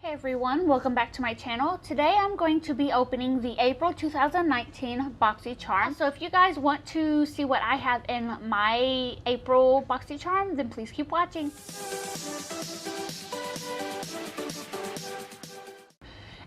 Hey everyone, welcome back to my channel. Today I'm going to be opening the April 2019 BoxyCharm. So if you guys want to see what I have in my April BoxyCharm, then please keep watching.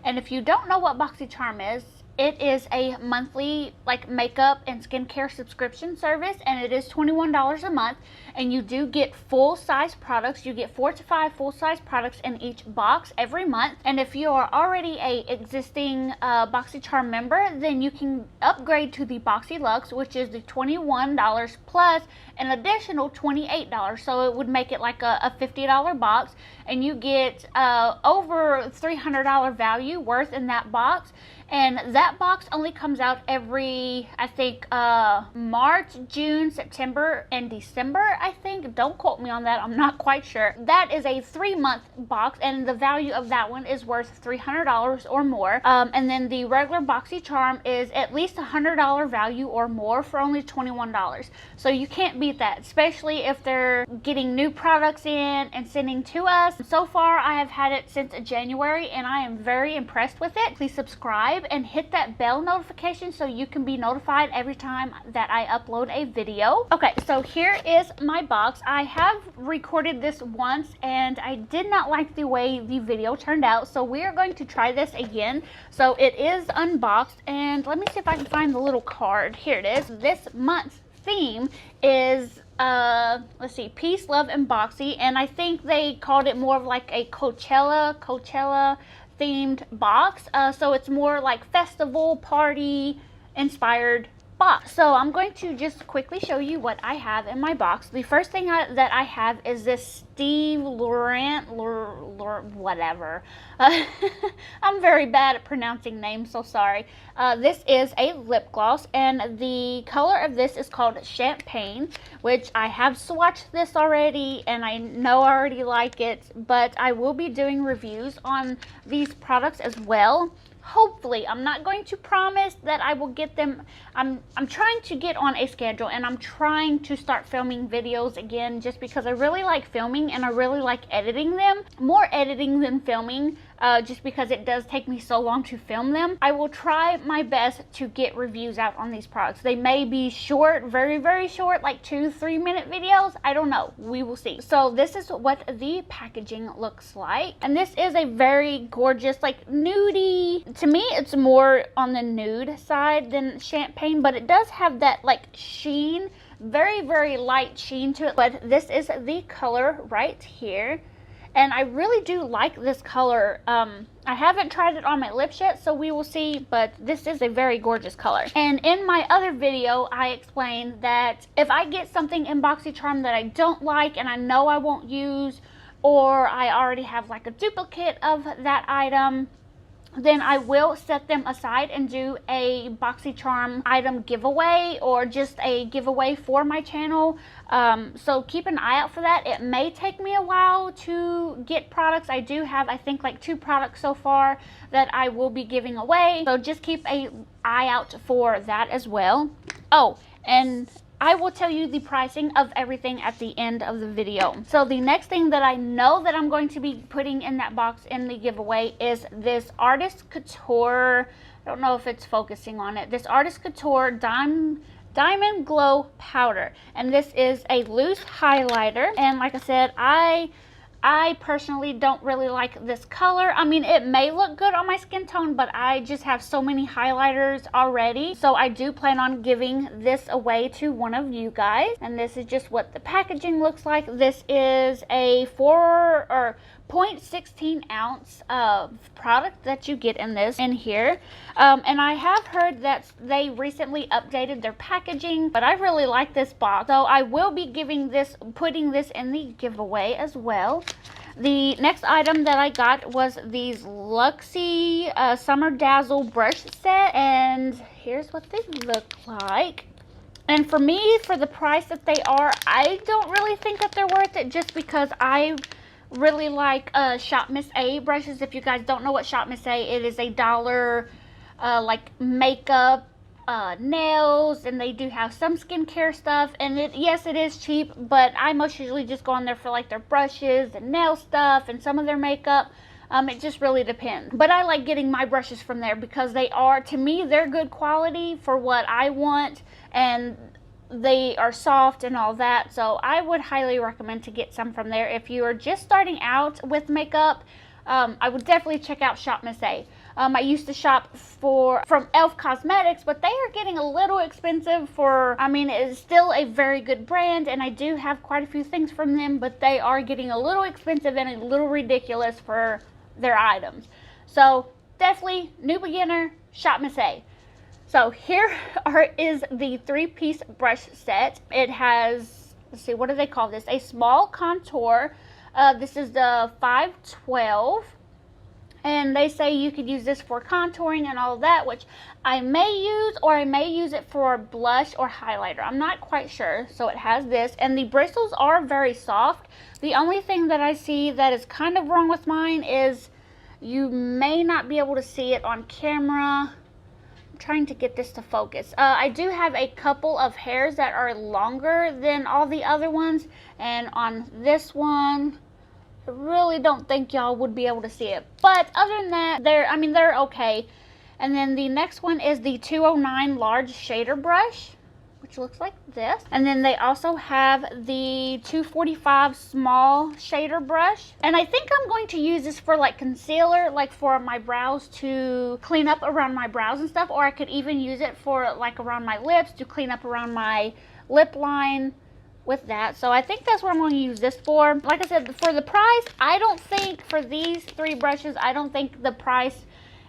And if you don't know what BoxyCharm is, it is a monthly makeup and skincare subscription service, and it is $21 a month, and you do get full-size products. You get 4 to 5 full-size products in each box every month. And if you are already a existing BoxyCharm member, then you can upgrade to the Boxy Luxe, which is the $21 plus an additional $28. So it would make it like a $50 box, and you get over $300 value worth in that box. And that box only comes out every, I think, March, June, September, and December, I think. Don't quote me on that. I'm not quite sure. That is a 3-month box, and the value of that one is worth $300 or more. And then the regular BoxyCharm is at least $100 value or more for only $21. So you can't beat that, especially if they're getting new products in and sending to us. So far, I have had it since January, and I am very impressed with it. Please subscribe and hit that bell notification so you can be notified every time that I upload a video. Okay, so here is my box. I have recorded this once and I did not like the way the video turned out, so we are going to try this again. So it is unboxed, and let me see if I can find the little card. Here it is. This month's theme is let's see, peace, love, and boxy, and I think they called it more of like a Coachella themed box. So it's more like festival party inspired box. So I'm going to just quickly show you what I have in my box. The first thing that I have is this Steve Laurent whatever. I'm very bad at pronouncing names, so sorry. This is a lip gloss, and the color of this is called Champagne, which I have swatched this already, and I know I already like it, but I will be doing reviews on these products as well. Hopefully. I'm not going to promise that I will get them. I'm trying to get on a schedule, and I'm trying to start filming videos again, just because I really like filming and I really like editing them. More editing than filming, just because it does take me so long to film them. I will try my best to get reviews out on these products. They may be short, very, very short, like 2-3 minute videos. I don't know. We will see. So this is what the packaging looks like. And this is a very gorgeous, like nudie. To me, it's more on the nude side than champagne, but it does have that like sheen, very, very light sheen to it. But this is the color right here, and I really do like this color. I haven't tried it on my lips yet, so we will see, but this is a very gorgeous color. And in my other video, I explained that if I get something in BoxyCharm that I don't like and I know I won't use, or I already have like a duplicate of that item, then I will set them aside and do a BoxyCharm item giveaway, or just a giveaway for my channel. So keep an eye out for that. It may take me a while to get products. I do have, I think, like 2 products so far that I will be giving away. So just keep an eye out for that as well. Oh, and I will tell you the pricing of everything at the end of the video. So the next thing that I know that I'm going to be putting in that box in the giveaway is this Artist Couture, I don't know if it's focusing on it, this Artist Couture Diamond Glow Powder. And this is a loose highlighter, and like I said, I personally don't really like this color. I mean, it may look good on my skin tone, but I just have so many highlighters already. So I do plan on giving this away to one of you guys. And this is just what the packaging looks like. This is a 0.16 ounce of product that you get in here. And I have heard that they recently updated their packaging, but I really like this box, so I will be putting this in the giveaway as well. The next item that I got was these Luxie Summer Dazzle brush set, and here's what they look like. And for me, for the price that they are, I don't really think that they're worth it, just because I really like Shop Miss A brushes. If you guys don't know what Shop Miss A, it is $1 like makeup, nails, and they do have some skincare stuff. And yes, it is cheap, but I most usually just go on there for like their brushes and nail stuff and some of their makeup. It just really depends. But I like getting my brushes from there because they are, to me, they're good quality for what I want, and they are soft and all that. So I would highly recommend to get some from there. If you are just starting out with makeup, I would definitely check out Shop Miss A. I used to shop from Elf Cosmetics, but they are getting a little expensive for, I mean, it is still a very good brand, and I do have quite a few things from them, but they are getting a little expensive and a little ridiculous for their items. So definitely new beginner, Shop Miss A. So here is the 3-piece brush set. It has, let's see, what do they call this? A small contour. This is the 512. And they say you could use this for contouring and all that, which I may use, or I may use it for blush or highlighter. I'm not quite sure. So it has this, and the bristles are very soft. The only thing that I see that is kind of wrong with mine is you may not be able to see it on camera. I'm trying to get this to focus. I do have a couple of hairs that are longer than all the other ones, and on this one, I really don't think y'all would be able to see it. But other than that, they're okay. And then the next one is the 209 large shader brush, which looks like this. And then they also have the 245 small shader brush. And I think I'm going to use this for like concealer, like for my brows, to clean up around my brows and stuff. Or I could even use it for like around my lips to clean up around my lip line with that. So I think that's what I'm going to use this for. Like I said, for the price, I don't think for these 3 brushes, I don't think the price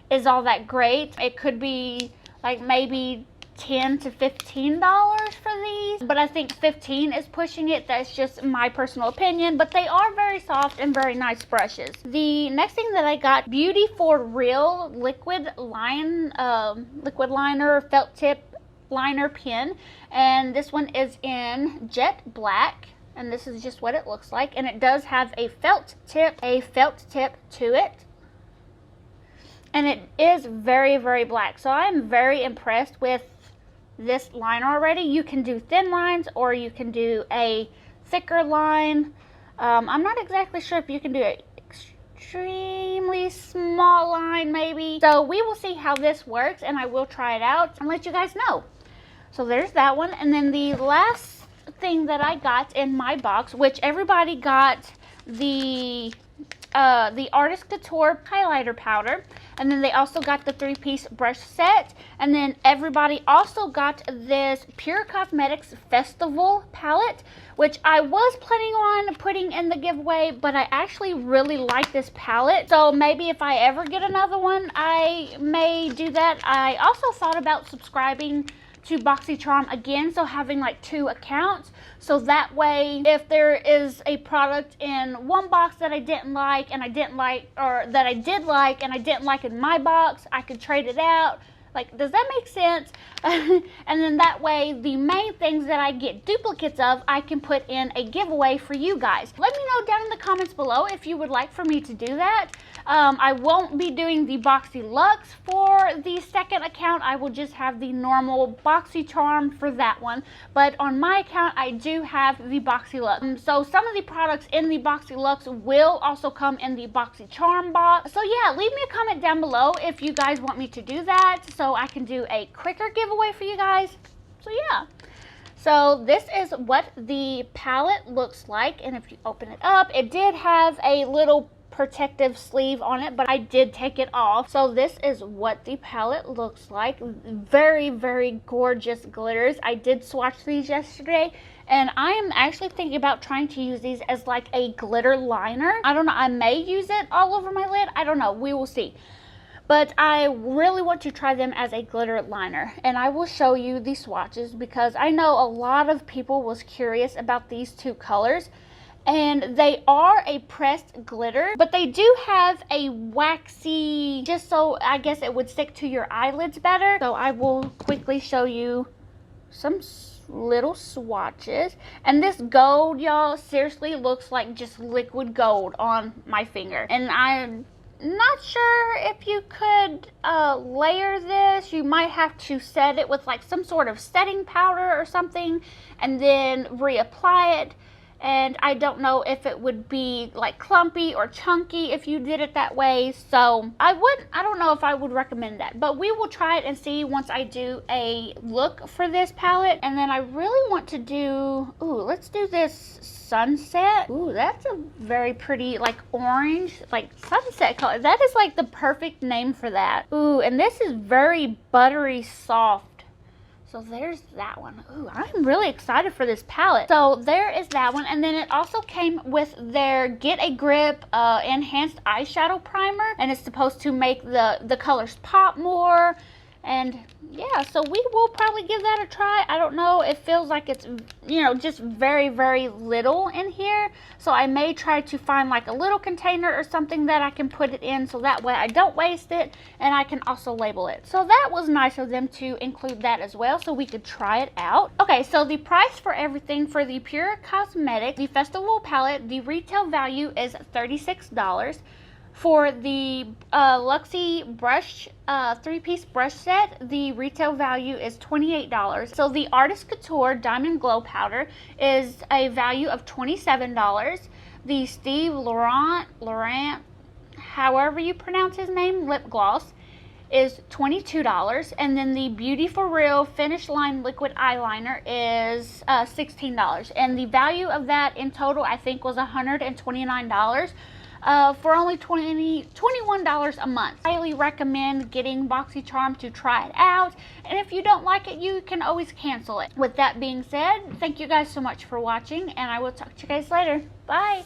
is all that great. It could be like maybe $10 to $15 for these, but I think 15 is pushing it. That's just my personal opinion, but they are very soft and very nice brushes. The next thing that I got, Beauty for Real liquid liner felt tip liner pen, and this one is in jet black, and this is just what it looks like, and it does have a felt tip to it, and it is very, very black. So I am very impressed with this liner already. You can do thin lines, or you can do a thicker line. I'm not exactly sure if you can do an extremely small line maybe. So we will see how this works, and I will try it out and let you guys know. So there's that one. And then the last thing that I got in my box, which everybody got the Artist Couture highlighter powder, and then they also got the 3-piece brush set, and then everybody also got this Pure Cosmetics Festival palette, which I was planning on putting in the giveaway, but I actually really like this palette, so maybe if I ever get another one, I may do that. I also thought about subscribing to BoxyCharm again, so having like 2 accounts, so that way if there is a product in one box that I didn't like and I didn't like, or that I did like and I didn't like in my box, I could trade it out. Like, does that make sense? And then that way, the main things that I get duplicates of, I can put in a giveaway for you guys. Let me know down in the comments below if you would like for me to do that. I won't be doing the Boxy Luxe for the second account. I will just have the normal BoxyCharm for that one. But on my account, I do have the Boxy Luxe. So some of the products in the Boxy Luxe will also come in the BoxyCharm box. So yeah, leave me a comment down below if you guys want me to do that, so I can do a quicker giveaway for you guys. So yeah. So this is what the palette looks like, and if you open it up, it did have a little protective sleeve on it, but I did take it off. So this is what the palette looks like. Very, very gorgeous glitters. I did swatch these yesterday, and I am actually thinking about trying to use these as like a glitter liner. I don't know, I may use it all over my lid. I don't know, we will see. But I really want to try them as a glitter liner, and I will show you the swatches because I know a lot of people was curious about these 2 colors, and they are a pressed glitter, but they do have a waxy, just so I guess it would stick to your eyelids better. So I will quickly show you some little swatches, and this gold, y'all, seriously looks like just liquid gold on my finger, and I'm not sure if you could layer this. You might have to set it with like some sort of setting powder or something and then reapply it, and I don't know if it would be like clumpy or chunky if you did it that way. So I don't know if I would recommend that, but we will try it and see once I do a look for this palette. And then I really want to do, let's do this sunset. That's a very pretty like orange, like sunset color. That is like the perfect name for that. And this is very buttery soft. So there's that one. I'm really excited for this palette. So there is that one. And then it also came with their Get a Grip enhanced eyeshadow primer. And it's supposed to make the colors pop more. And yeah, so we will probably give that a try. I don't know, it feels like it's, just very, very little in here. So I may try to find like a little container or something that I can put it in, so that way I don't waste it and I can also label it. So that was nice of them to include that as well, so we could try it out. Okay, so the price for everything for the Pure Cosmetics, the Festival palette, the retail value is $36. For the Luxie brush, 3-piece brush set, the retail value is $28. So the Artist Couture Diamond Glow Powder is a value of $27. The Steve Laurent, however you pronounce his name, lip gloss is $22. And then the Beauty For Real Finish Line Liquid Eyeliner is $16. And the value of that in total, I think, was $129. For only $21 a month. I highly recommend getting BoxyCharm to try it out, and if you don't like it, you can always cancel it. With that being said, thank you guys so much for watching, and I will talk to you guys later. Bye!